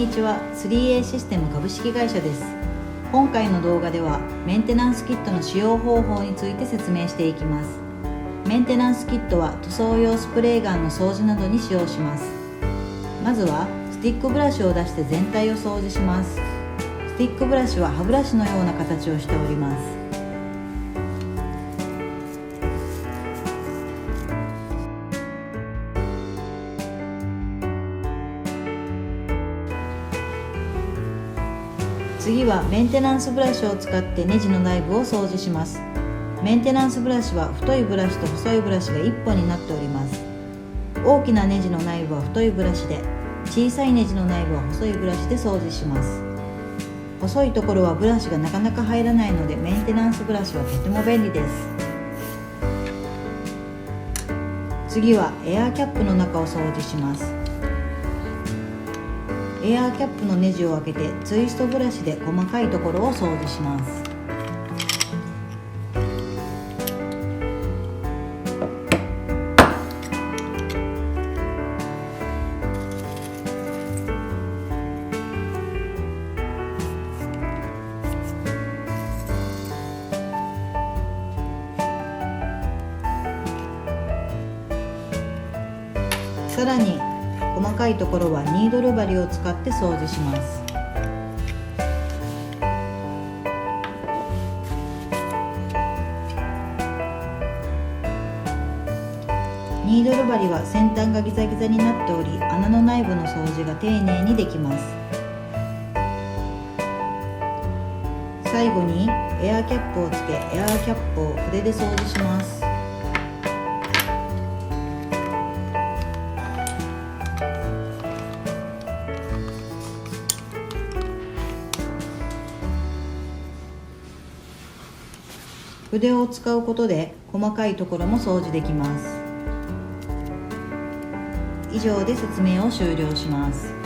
にちは。 3A システム株式会社です。今回の動画ではメンテナンスキットの使用方法について説明していきます。メンテナンスキットは塗装用スプレーガンの掃除などに使用します。まずはスティックブラシを出して全体を掃除します。スティックブラシは歯ブラシのような形をしております。次はメンテナンスブラシを使ってネジの内部を掃除します。メンテナンスブラシは太いブラシと細いブラシが1本になっております。大きなネジの内部は太いブラシで、小さいネジの内部は細いブラシで掃除します。細いところはブラシがなかなか入らないので、メンテナンスブラシはとても便利です。次はエアーキャップの中を掃除します。エアーキャップのネジを開けてツイストブラシで細かいところを掃除します。さらに細かいところはニードル針を使って掃除します。ニードル針は先端がギザギザになっており、穴の内部の掃除が丁寧にできます。最後にエアーキャップをつけ、エアーキャップを筆で掃除します。筆を使うことで細かいところも掃除できます。以上で説明を終了します。